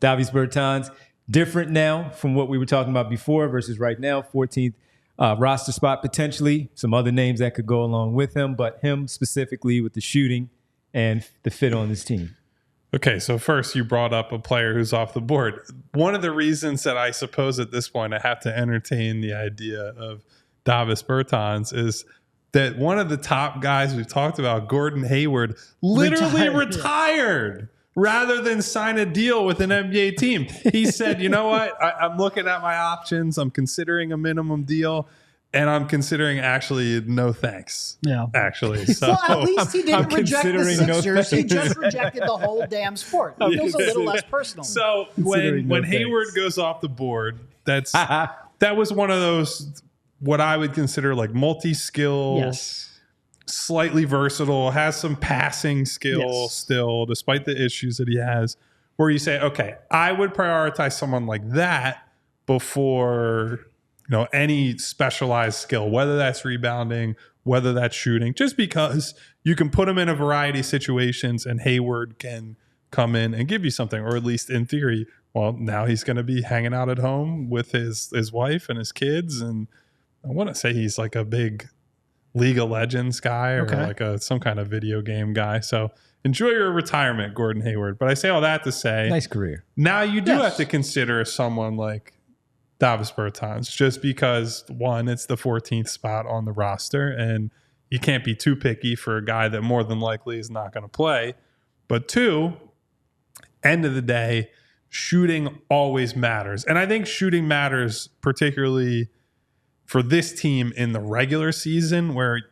Davis Bertans, different now from what we were talking about before versus right now, 14th roster spot potentially. Some other names that could go along with him, but him specifically with the shooting and the fit on this team. Okay, so first you brought up a player who's off the board. One of the reasons that I suppose at this point I have to entertain the idea of Davis Bertans is that one of the top guys we've talked about, Gordon Hayward, literally retired rather than sign a deal with an NBA team. He said, you know what? I'm looking at my options. I'm considering a minimum deal. And I'm considering actually no thanks. Yeah. Actually. So well, at least he didn't reject the Sixers. He just rejected the whole damn sport. It feels a little less personal. So when Hayward goes off the board, that was one of those what I would consider like multi-skill, slightly versatile, has some passing skill still, despite the issues that he has, where you say, okay, I would prioritize someone like that before any specialized skill, whether that's rebounding, whether that's shooting, just because you can put him in a variety of situations and Hayward can come in and give you something, or at least in theory. Well, now he's going to be hanging out at home with his wife and his kids. And I want to say he's like a big League of Legends guy or like some kind of video game guy. So enjoy your retirement, Gordon Hayward. But I say all that to say, nice career. Now you do have to consider someone like Davis Bertans, just because one, it's the 14th spot on the roster, and you can't be too picky for a guy that more than likely is not going to play. But two, end of the day, shooting always matters. And I think shooting matters particularly for this team in the regular season, where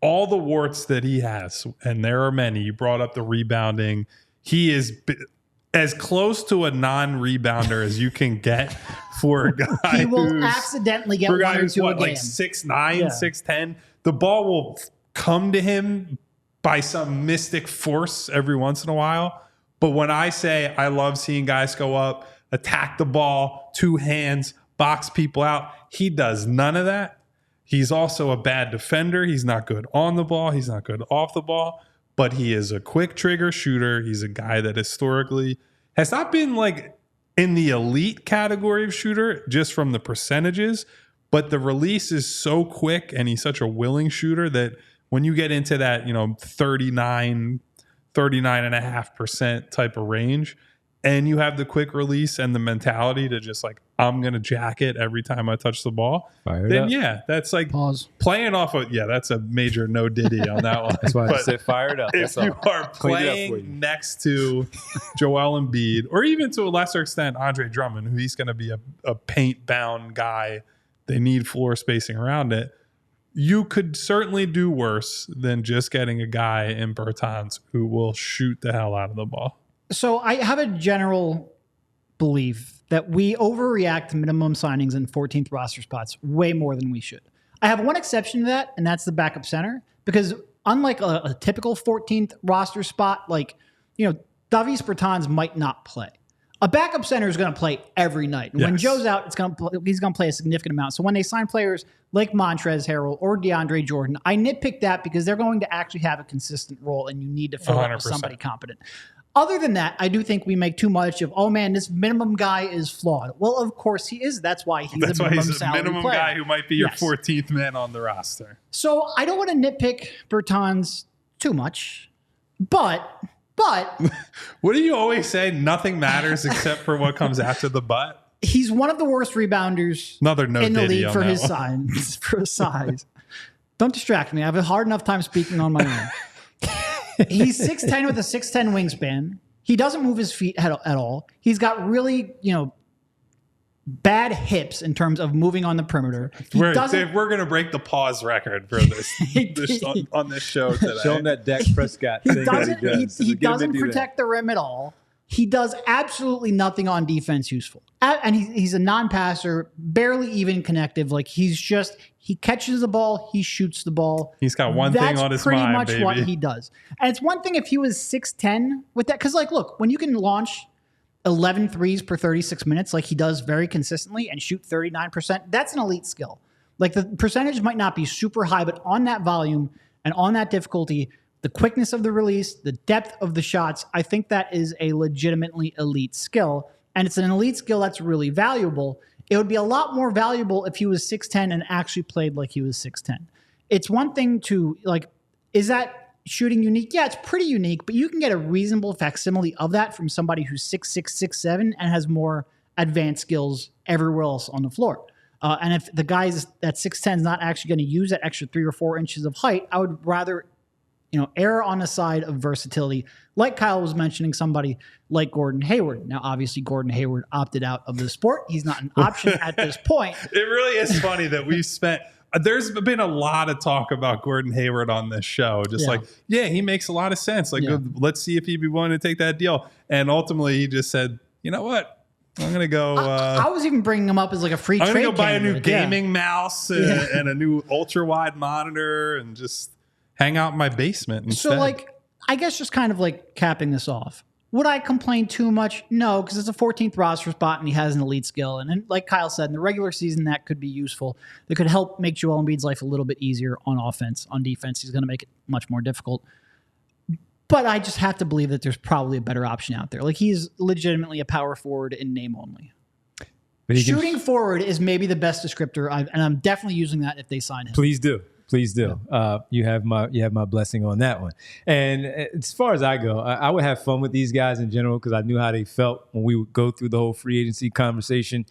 all the warts that he has, and there are many, you brought up the rebounding, he is as close to a non-rebounder as you can get for a guy he will accidentally get one or two a game. Like 6'9", 6'10". The ball will come to him by some mystic force every once in a while. But when I say I love seeing guys go up, attack the ball, two hands, box people out, he does none of that. He's also a bad defender. He's not good on the ball. He's not good off the ball. But he is a quick trigger shooter. He's a guy that historically has not been like in the elite category of shooter just from the percentages, but the release is so quick and he's such a willing shooter that when you get into that, 39.5% type of range, and you have the quick release and the mentality to just like, I'm going to jack it every time I touch the ball, that's like playing off of, that's a major no diddy on that one. That's why I said fired up. If you are playing next to Joel Embiid, or even to a lesser extent, Andre Drummond, who he's going to be a paint-bound guy, they need floor spacing around it, you could certainly do worse than just getting a guy in Bertans who will shoot the hell out of the ball. So I have a general belief that we overreact to minimum signings and 14th roster spots way more than we should. I have one exception to that, and that's the backup center, because unlike a typical 14th roster spot, Davis Bertans might not play. A backup center is going to play every night. And when Joe's out, he's going to play a significant amount. So when they sign players like Montrezl Harrell or DeAndre Jordan, I nitpick that because they're going to actually have a consistent role, and you need to fill it with somebody competent. Other than that, I do think we make too much of, oh man, this minimum guy is flawed. Well, of course he is. That's why he's a minimum player. Guy who might be your 14th man on the roster. So I don't want to nitpick Bertans too much, but what do you always say? Nothing matters except for what comes after the but. He's one of the worst rebounders in the league for his size. Don't distract me. I have a hard enough time speaking on my own. He's 6'10" with a 6'10" wingspan. He doesn't move his feet at all. He's got really, bad hips in terms of moving on the perimeter. We're going to break the pause record for this, on this show today. Show him that Dak Prescott thing he doesn't protect the rim at all. He does absolutely nothing on defense useful. And he's a non-passer, barely even connective. Like he catches the ball, he shoots the ball. He's got one thing on his mind, That's pretty much what he does. And it's one thing if he was 6'10" with that. Because look, when you can launch 11 threes per 36 minutes like he does very consistently and shoot 39%, that's an elite skill. Like the percentage might not be super high, but on that volume and on that difficulty, the quickness of the release, the depth of the shots, I think that is a legitimately elite skill. and it's an elite skill that's really valuable. It would be a lot more valuable if he was 6'10 and actually played like he was 6'10. It's one thing to, like, is that shooting unique? Yeah, it's pretty unique, but you can get a reasonable facsimile of that from somebody who's 6'6", 6'7", and has more advanced skills everywhere else on the floor. And if the guy at 6'10 is not actually going to use that extra 3 or 4 inches of height, I would rather, err on the side of versatility. Like Kyle was mentioning, somebody like Gordon Hayward. Now, obviously, Gordon Hayward opted out of the sport. He's not an option at this point. It really is funny that we've spent. There's been a lot of talk about Gordon Hayward on this show. Just he makes a lot of sense. Let's see if he'd be willing to take that deal. And ultimately, he just said, you know what? I'm going to go. I was even bringing him up as like a free trade. I'm going to go buy a new candidate. gaming mouse and a new ultra wide monitor and just hang out in my basement instead. So, I guess just kind of like capping this off. Would I complain too much? No, because it's a 14th roster spot and he has an elite skill. And then, like Kyle said, in the regular season, that could be useful. That could help make Joel Embiid's life a little bit easier on offense. On defense, he's going to make it much more difficult. But I just have to believe that there's probably a better option out there. Like, he's legitimately a power forward in name only. Shooting forward is maybe the best descriptor, and I'm definitely using that if they sign him. Please do. You have my blessing on that one. And as far as I go, I would have fun with these guys in general because I knew how they felt when we would go through the whole free agency conversation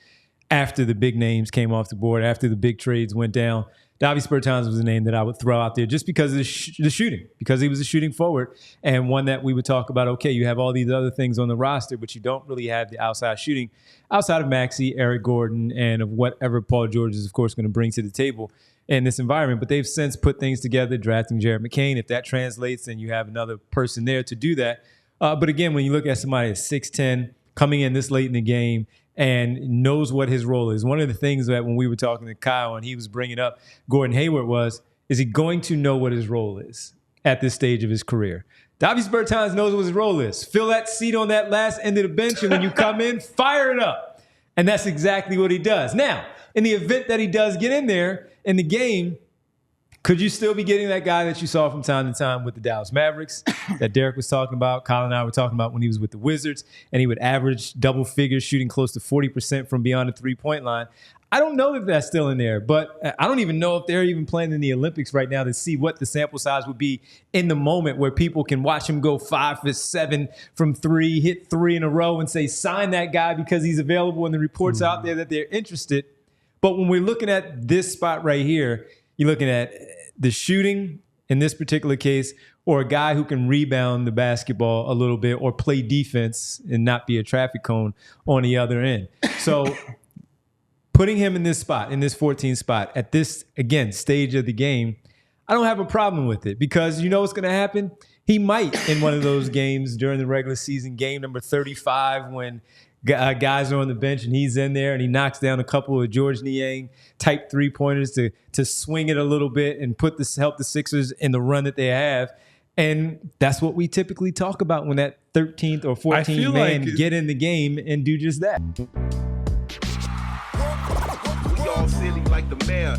after the big names came off the board, after the big trades went down. Davis Bertans was a name that I would throw out there just because of the shooting, because he was a shooting forward and one that we would talk about, okay, you have all these other things on the roster, but you don't really have the outside shooting outside of Maxey, Eric Gordon, and of whatever Paul George is, of course, going to bring to the table in this environment. But they've since put things together, drafting Jared McCain. If that translates, then you have another person there to do that. But again, when you look at somebody at 6'10", coming in this late in the game, and knows what his role is. One of the things that when we were talking to Kyle and he was bringing up Gordon Hayward is he going to know what his role is at this stage of his career? Davis Bertans knows what his role is. Fill that seat on that last end of the bench, and when you come in, fire it up. And that's exactly what he does. Now, in the event that he does get in there in the game, could you still be getting that guy that you saw from time to time with the Dallas Mavericks that Derek was talking about, Kyle and I were talking about when he was with the Wizards, and he would average double figures, shooting close to 40% from beyond the three-point line? I don't know if that's still in there, but I don't even know if they're even playing in the Olympics right now to see what the sample size would be in the moment where people can watch him go 5 for 7 from 3, hit 3 in a row and say, sign that guy because he's available and the reports out there that they're interested. But when we're looking at this spot right here, you're looking at the shooting in this particular case, or a guy who can rebound the basketball a little bit or play defense and not be a traffic cone on the other end. So putting him in this spot, in this 14th spot, at this, again, stage of the game, I don't have a problem with it because you know what's going to happen? He might in one of those games during the regular season, game number 35, when guys are on the bench and he's in there and he knocks down a couple of George Niang type three-pointers to swing it a little bit and help the Sixers in the run that they have. And that's what we typically talk about when that 13th or 14th man get in the game and do just that. We all silly like the mayor.